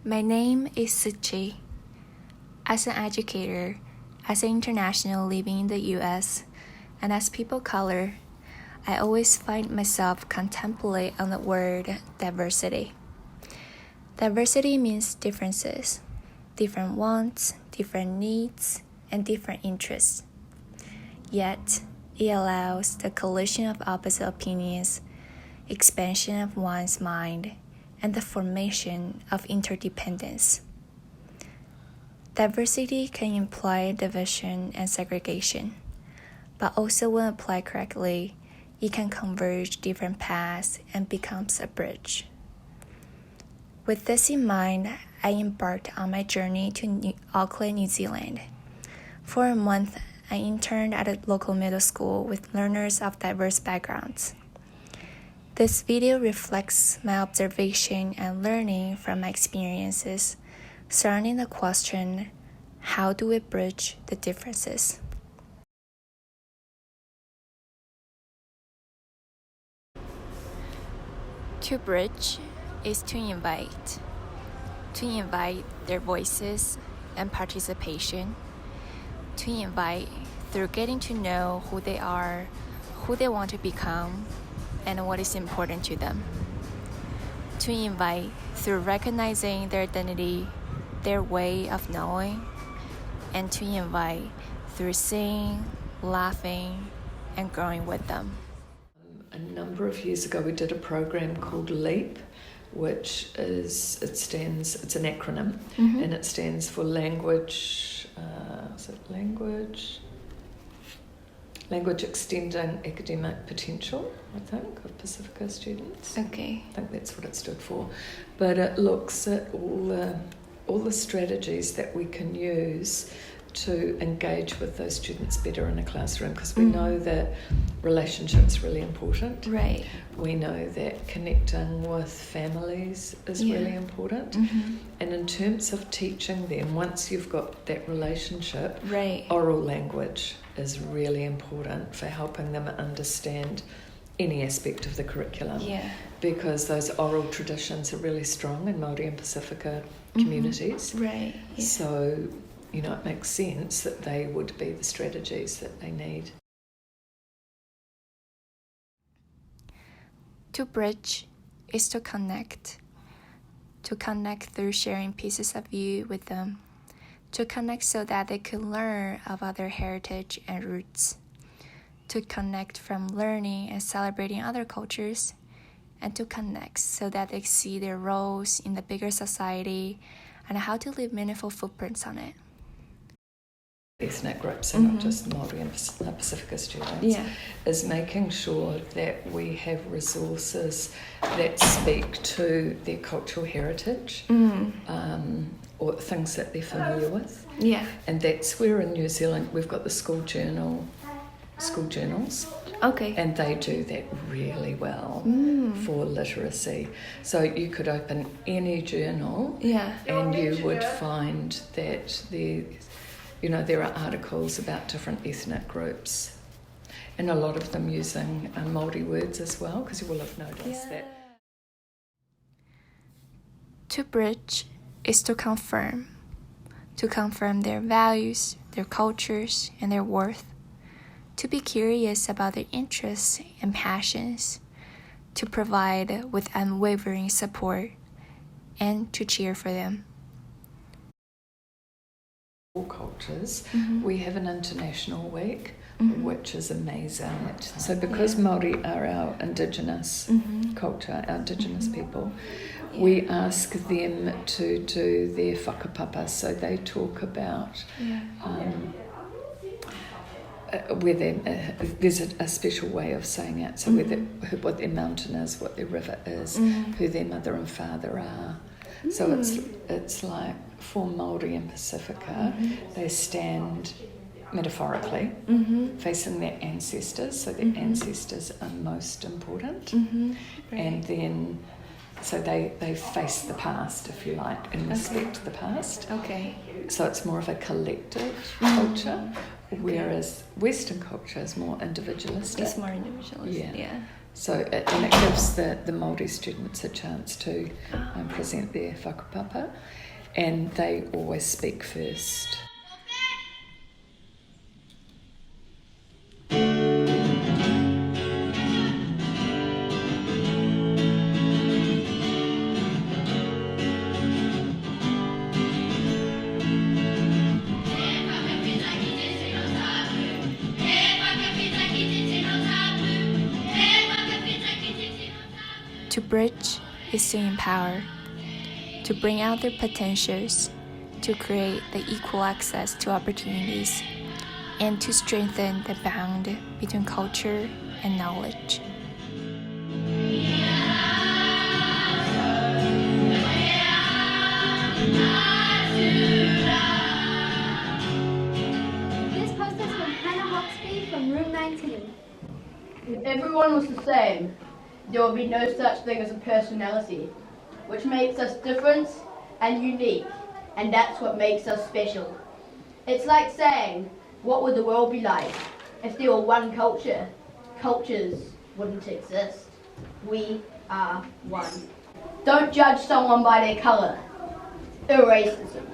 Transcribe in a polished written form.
My name is Siqi. As an educator, as an international living in the US, and as people of color, I always find myself contemplate on the word diversity. Diversity means differences, different wants, different needs, and different interests. Yet, it allows the collision of opposite opinions, expansion of one's mind, and the formation of interdependence. Diversity can imply division and segregation, but also when applied correctly, it can converge different paths and becomes a bridge. With this in mind, I embarked on my journey to Auckland, New Zealand. For a month, I interned at a local middle school with learners of diverse backgrounds. This video reflects my observation and learning from my experiences surrounding the question, how do we bridge the differences? To bridge is to invite their voices and participation, to invite through getting to know who they are, who they want to become, and what is important to them. To invite through recognizing their identity, their way of knowing, and to invite through seeing, laughing, and growing with them. A number of years ago, we did a program called LEAP, which it's an acronym, and it stands for Language Extending Academic Potential, I think, of Pacifica students. Okay. I think that's what it stood for. But it looks at all the strategies that we can use to engage with those students better in a classroom, because we know that relationships are really important. Right. We know that connecting with families is really important. And in terms of teaching them, once you've got that relationship, oral language is really important for helping them understand any aspect of the curriculum. Because those oral traditions are really strong in Māori and Pacifica communities. Right. So, it makes sense that they would be the strategies that they need. To bridge is to connect through sharing pieces of you with them, to connect so that they can learn about their heritage and roots, to connect from learning and celebrating other cultures, and to connect so that they see their roles in the bigger society and how to leave meaningful footprints on it. Ethnic groups and not just Māori and Pacifica students, is making sure that we have resources that speak to their cultural heritage or things that they're familiar with. And that's where in New Zealand we've got the school journals. And they do that really well for literacy. So you could open any journal and you would find that there are articles about different ethnic groups, and a lot of them using Māori words as well, because you will have noticed that. To bridge is to confirm their values, their cultures, and their worth, to be curious about their interests and passions, to provide with unwavering support, and to cheer for them. All cultures, we have an international week, which is amazing. So because Māori are our indigenous culture, our indigenous people, we ask them to do their whakapapa. So they talk about there's a special way of saying it. So what their mountain is, what their river is, who their mother and father are. So it's like for Māori and Pacifica, they stand metaphorically facing their ancestors, so their ancestors are most important. And then so they face the past, if you like, and respect the past. So it's more of a collective culture, whereas Western culture is more individualistic. It's more individualistic. And it gives the Māori students a chance to present their whakapapa, and they always speak first. To bridge is to empower, to bring out their potentials, to create the equal access to opportunities, and to strengthen the bond between culture and knowledge. This post is from Hannah Hawksby from room 19. If everyone was the same, there would be no such thing as a personality, which makes us different and unique, and that's what makes us special. It's like saying, what would the world be like if there were one culture? Cultures wouldn't exist. We are one. Don't judge someone by their colour. Racism.